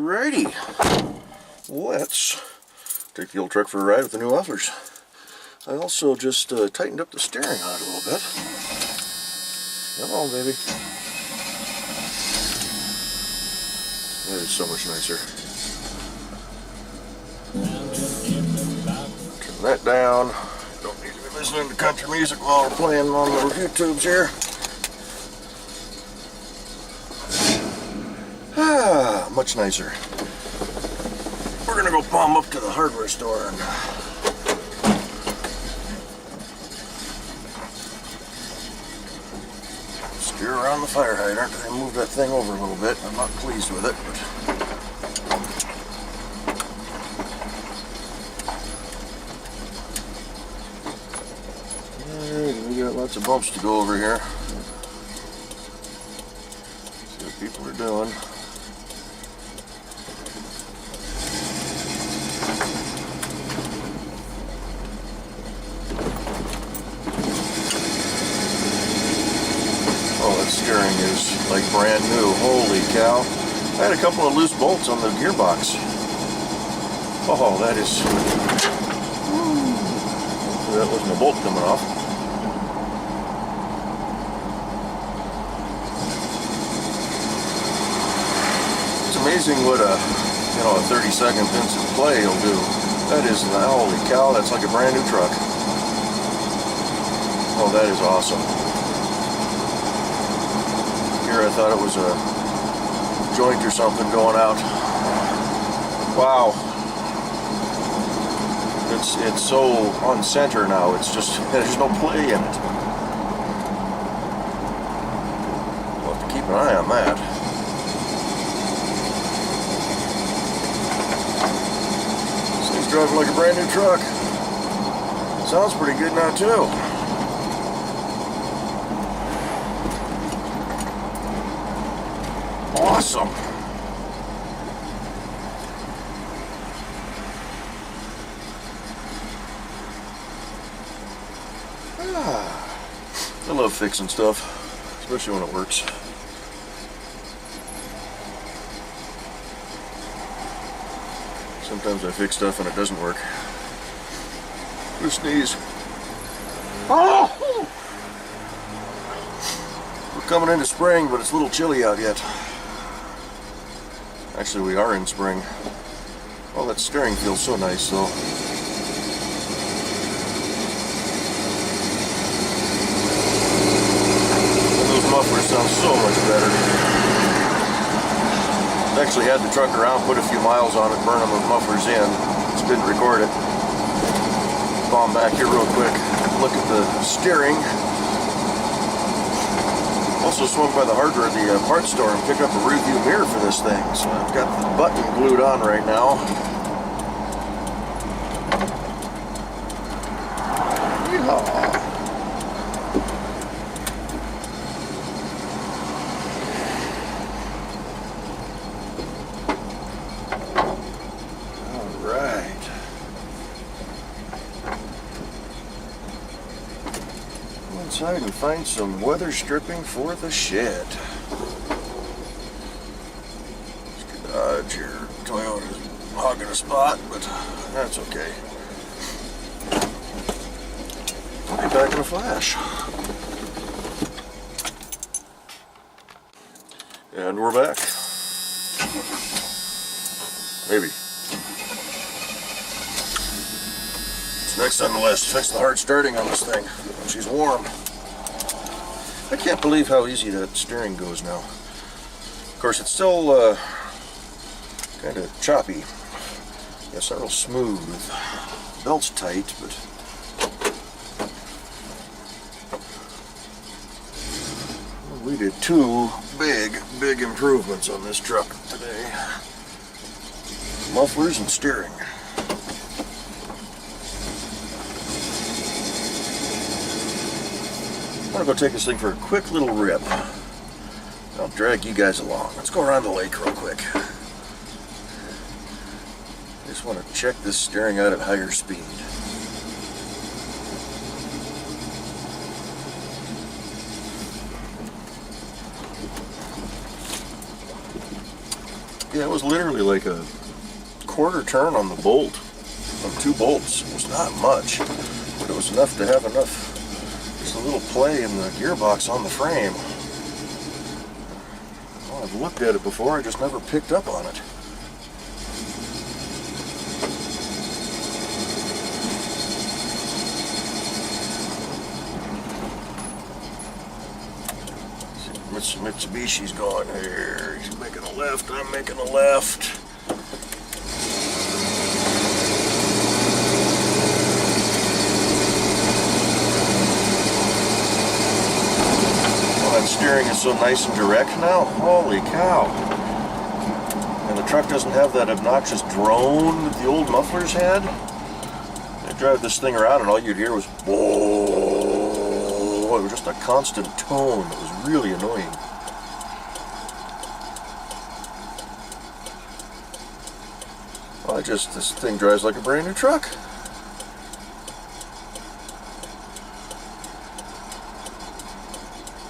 Alrighty, let's take the old truck for a ride with the new mufflers. I also just tightened up the steering on it a little bit. Come on, baby. That is so much nicer. Turn that down. Don't need to be listening to country music while we're playing on the review tubes here. Ah, much nicer. We're gonna go palm up to the hardware store and steer around the fire hydrant. I moved that thing over a little bit. I'm not pleased with it, but alright, we got lots of bumps to go over here. See what people are doing. Steering is like brand new. Holy cow. I had a couple of loose bolts on the gearbox. Oh, that is... That wasn't a bolt coming off. It's amazing what a 30-second instant play will do. That is, holy cow, that's like a brand new truck. Oh, that is awesome. I thought it was a joint or something going out. Wow. It's so on center now. It's just, there's no play in it. We'll have to keep an eye on that. This thing's driving like a brand new truck. Sounds pretty good now too. Awesome. I love fixing stuff, especially when it works. Sometimes I fix stuff and it doesn't work. Who sneeze? Oh! We're coming into spring, but it's a little chilly out yet. Actually, we are in spring. Oh, that steering feels so nice, though. And those mufflers sound so much better. I actually had the truck around, put a few miles on it, burn them with mufflers in. Just didn't record it. Bomb back here real quick. Look at the steering. Also swung by the hardware at the parts store and picked up a rear view mirror for this thing. So I've got the button glued on right now. Yeehaw. All right. Go inside and find some weather stripping for the shed. Your Toyota's hogging a spot, but that's okay. I'll be back in a flash. And we're back. Maybe. So next on the list, fix the hard starting on this thing. She's warm. I can't believe how easy that steering goes now. Of course, it's still kind of choppy. Yeah, it's not real smooth. Belt's tight, but we did two big improvements on this truck today. Mufflers and steering. I'm gonna go take this thing for a quick little rip. I'll drag you guys along. Let's go around the lake real quick. I just want to check this steering out at higher speed. Yeah, it was literally like a quarter turn on the bolt, on 2 bolts. It was not much, but it was enough to have just a little play in the gearbox on the frame. Well, I've looked at it before, I just never picked up on it. Mitsubishi's going here. He's making a left, I'm making a left. Oh, that steering is so nice and direct now. Holy cow. And the truck doesn't have that obnoxious drone that the old mufflers had. I drive this thing around and all you'd hear was whoa. It was just a constant tone that was really annoying. Well, this thing drives like a brand new truck.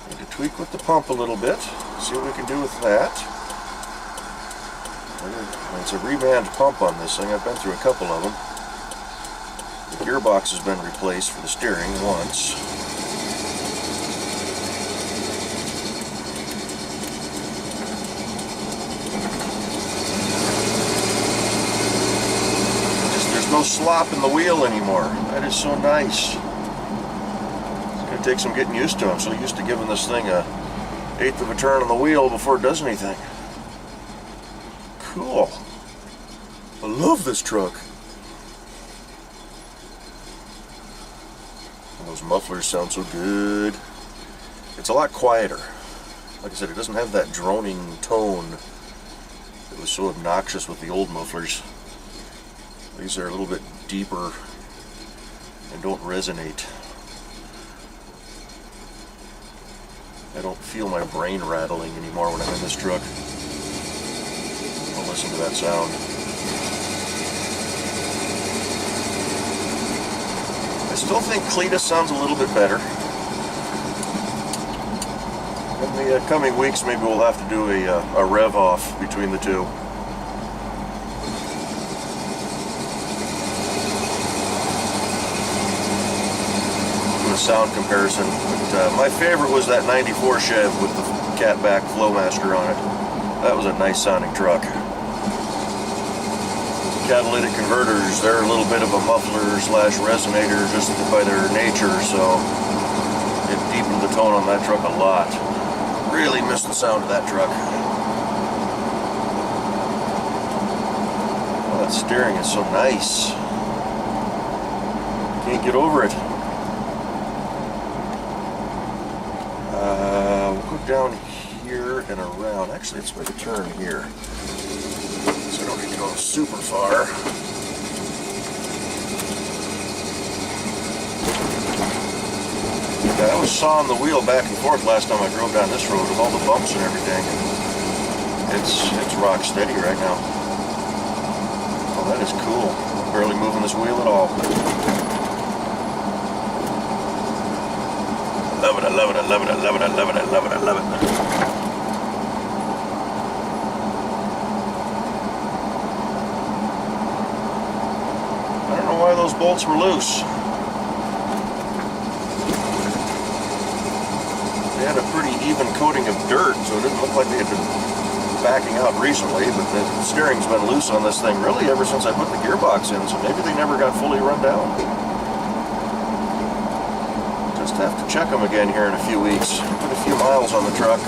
Need to tweak with the pump a little bit, see what we can do with that. It's a reband pump on this thing. I've been through a couple of them. The gearbox has been replaced for the steering once. No slop in the wheel anymore. That is so nice. It's going to take some getting used to. I'm so used to giving this thing a 1/8 of a turn on the wheel before it does anything. Cool. I love this truck. And those mufflers sound so good. It's a lot quieter. Like I said, it doesn't have that droning tone that was so obnoxious with the old mufflers. These are a little bit deeper and don't resonate. I don't feel my brain rattling anymore when I'm in this truck. I'll listen to that sound. I still think Cletus sounds a little bit better. In the coming weeks, maybe we'll have to do a rev off between the two. Sound comparison, but my favorite was that 94 Chev with the catback Flowmaster on it. That was a nice sounding truck. Catalytic converters, they're a little bit of a muffler slash resonator just by their nature, so it deepened the tone on that truck a lot. Really miss the sound of that truck. Oh, that steering is so nice. Can't get over it. We'll go down here and around. Actually, let's make a turn here, so I don't need to go super far. Yeah, I was sawing the wheel back and forth last time I drove down this road with all the bumps and everything. It's rock steady right now. Oh, that is cool. Barely moving this wheel at all. Love it, I love it, I love it, I love it, I love it, I love it, I love it. I don't know why those bolts were loose. They had a pretty even coating of dirt, so it didn't look like they had been backing out recently, but the steering's been loose on this thing really ever since I put the gearbox in, so maybe they never got fully run down. Have to check them again here in a few weeks. Put a few miles on the truck.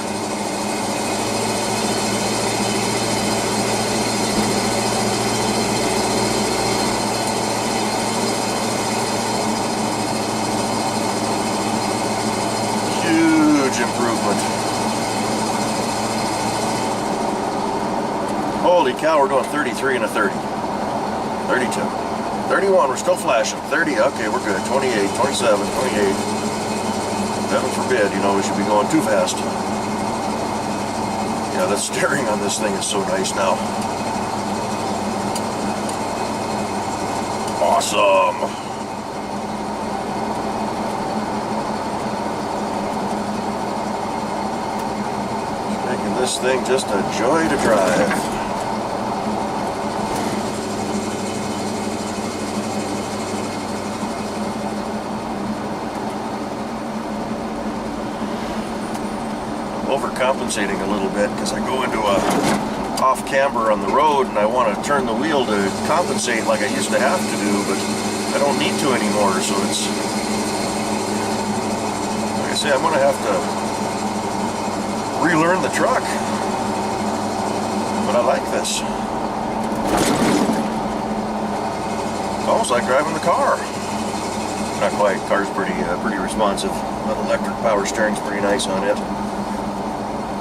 Huge improvement. Holy cow, we're doing 33 and a 30. 32. 31, we're still flashing. 30, okay, we're good. 28, 27, 28. Heaven forbid, you know, we should be going too fast. Yeah, the steering on this thing is so nice now. Awesome. Making this thing just a joy to drive. overcompensating a little bit because I go into a off camber on the road and I want to turn the wheel to compensate like I used to have to do, but I don't need to anymore. So it's, like I say, I'm going to have to relearn the truck. But I like this. It's almost like driving the car. Not quite. Car's pretty responsive. That electric power steering's pretty nice on it.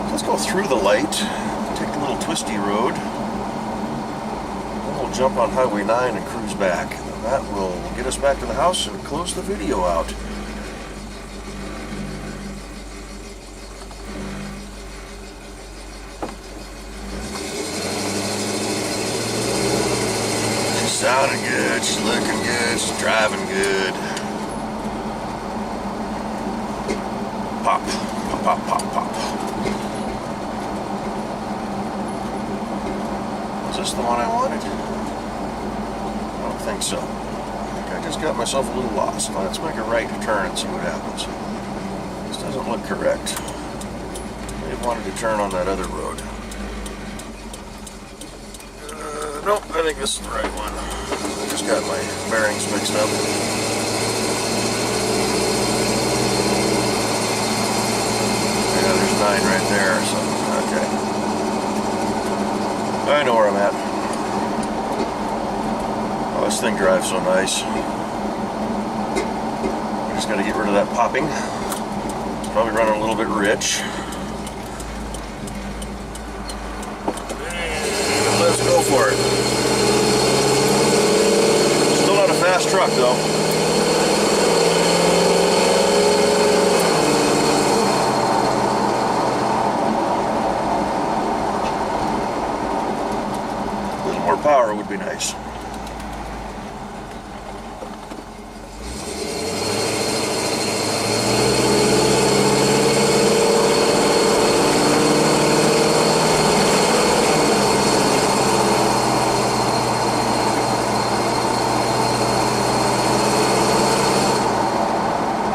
Let's go through the light. Take a little twisty road. Then we'll jump on Highway 9 and cruise back. And that will get us back to the house and close the video out. She's sounding good, she's looking good, she's driving good. Pop, pop, pop, pop, pop. Is this the one I wanted? I don't think so. I think I just got myself a little lost. Let's make a right turn and see what happens. This doesn't look correct. May have wanted to turn on that other road. Nope, I think this is the right one. I just got my bearings mixed up. Yeah, there's 9 right there, so, okay. I know where I'm at. Oh, this thing drives so nice. I just gotta get rid of that popping. It's probably running a little bit rich. And let's go for it. Still not a fast truck though. Power would be nice.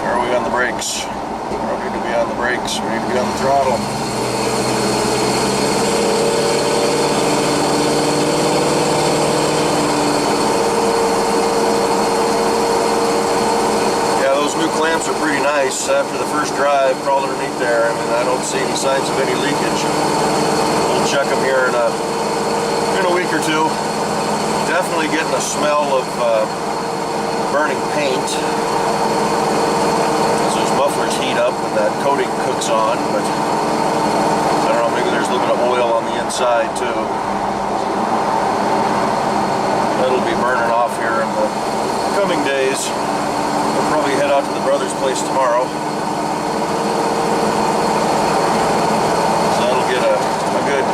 Are we on the brakes? We don't need to be on the brakes. We need to be on the throttle. Clamps are pretty nice. After the first drive, crawled underneath there. I mean, I don't see any signs of any leakage. We'll check them here in a week or two. Definitely getting a smell of burning paint. As those mufflers heat up when that coating cooks on, but I don't know, maybe there's a little bit of oil on the inside too. That'll be burning off here in the coming days. We'll probably head out to the brother's place tomorrow. So that'll get a good,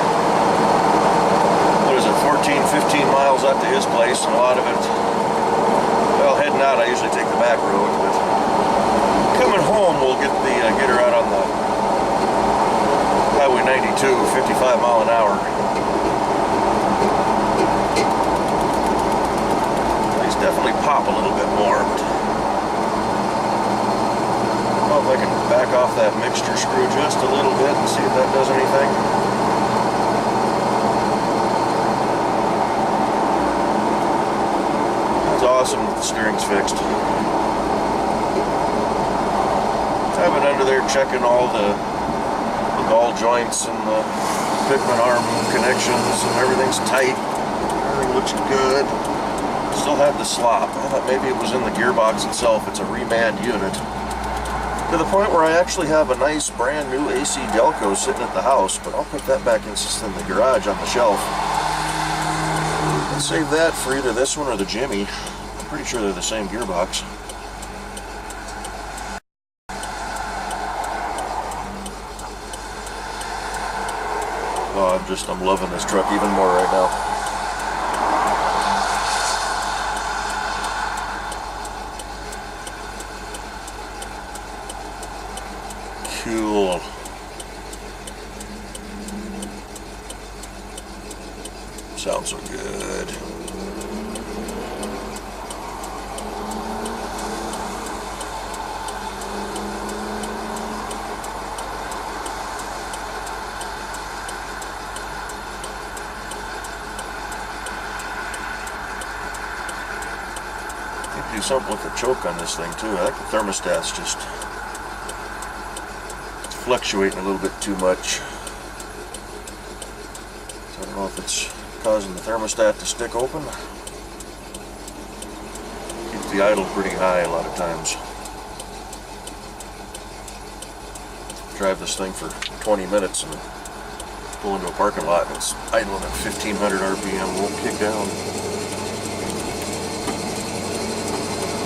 what is it, 14, 15 miles up to his place, and a lot of it, well, heading out I usually take the back road, but coming home we'll get her out on the Highway 92, 55 mile an hour. These definitely pop a little bit more. If I can back off that mixture screw just a little bit and see if that does anything. It's awesome that the steering's fixed. I've been under there checking all the ball joints and the fitment arm connections, and everything's tight. Everything looks good. Still had the slop. I thought maybe it was in the gearbox itself. It's a reman unit. To the point where I actually have a nice brand new AC Delco sitting at the house, but I'll put that back in the garage on the shelf. Let's save that for either this one or the Jimmy. I'm pretty sure they're the same gearbox. Oh, I'm loving this truck even more right now. Cool. Sounds so good. do something with the choke on this thing too. I think the thermostat's just fluctuating a little bit too much. So I don't know if it's causing the thermostat to stick open. Keeps the idle pretty high a lot of times. Drive this thing for 20 minutes and pull into a parking lot and it's idling at 1500 RPM, won't kick down.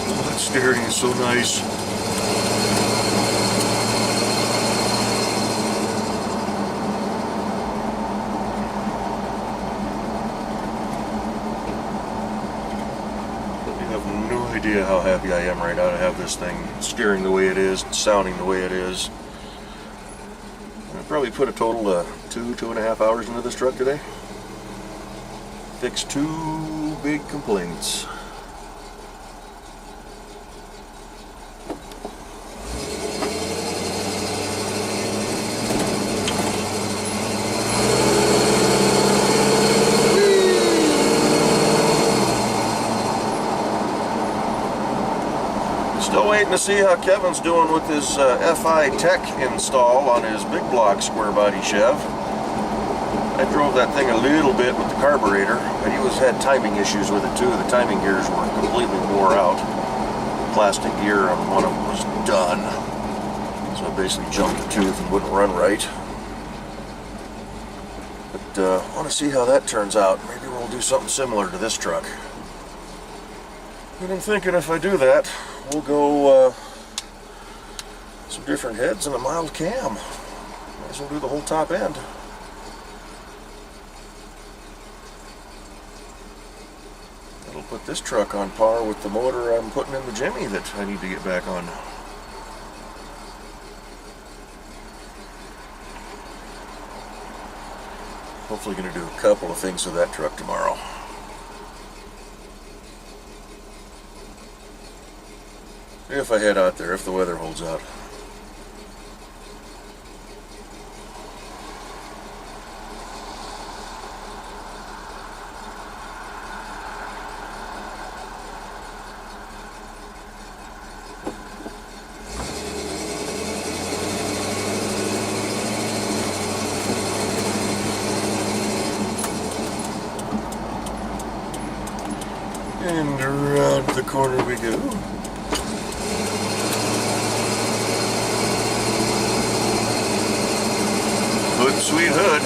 Oh, that steering is so nice. You have no idea how happy I am right now to have this thing steering the way it is, sounding the way it is. I probably put a total of 2.5 hours into this truck today. Fixed 2 big complaints. Still waiting to see how Kevin's doing with his FI Tech install on his big block square body Chev. I drove that thing a little bit with the carburetor, but he had timing issues with it too. The timing gears were completely wore out. The plastic gear on one of them was done. So I basically jumped a tooth and wouldn't run right. But I want to see how that turns out. Maybe we'll do something similar to this truck. And I'm thinking if I do that, we'll go some different heads and a mild cam. Might as well do the whole top end. That'll put this truck on par with the motor I'm putting in the Jimmy that I need to get back on. Hopefully going to do a couple of things with that truck tomorrow. If I head out there, if the weather holds out. And around the corner we go. Hood, sweet hood.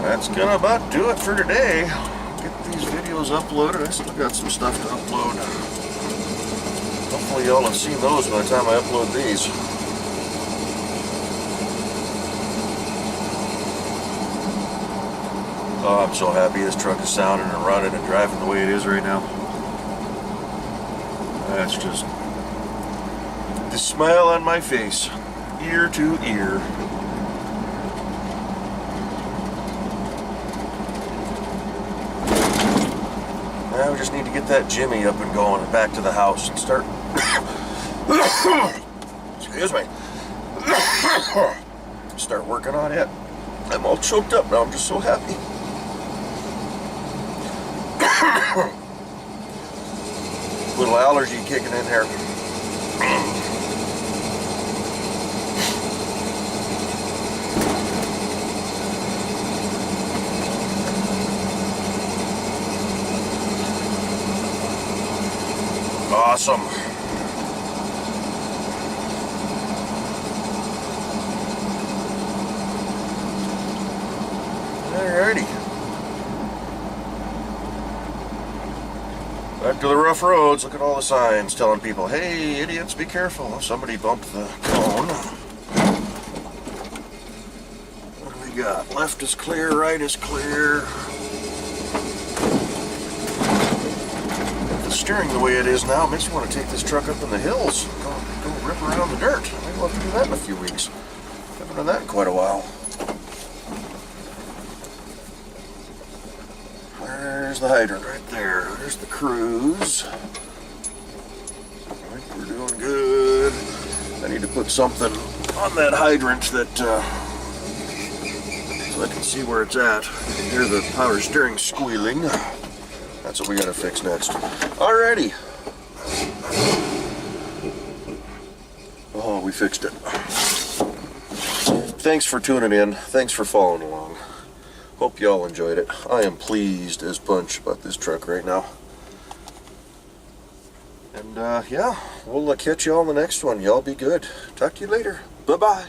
That's gonna about do it for today. Get these videos uploaded. I still got some stuff to upload. Hopefully y'all have seen those by the time I upload these. Oh, I'm so happy this truck is sounding and running and driving the way it is right now. That's just the smile on my face, ear to ear. Now we just need to get that Jimmy up and going and back to the house and start. Excuse me. Start working on it. I'm all choked up now. I'm just so happy. Little allergy kicking in here. Awesome. Alrighty. Back to the rough roads. Look at all the signs telling people, hey, idiots, be careful. Somebody bumped the cone. What do we got? Left is clear, right is clear. The steering the way it is now makes me want to take this truck up in the hills. Go rip around the dirt. Maybe we'll have to do that in a few weeks. Haven't done that in quite a while. There's the hydrant right there. There's the cruise. I think we're doing good. I need to put something on that hydrant that so so I can see where it's at. You can hear the power steering squealing. That's what we gotta fix next. Alrighty. Oh, we fixed it. Thanks for tuning in. Thanks for following along. Hope y'all enjoyed it. I am pleased as punch about this truck right now. And yeah, we'll catch y'all in the next one. Y'all be good. Talk to you later. Bye-bye.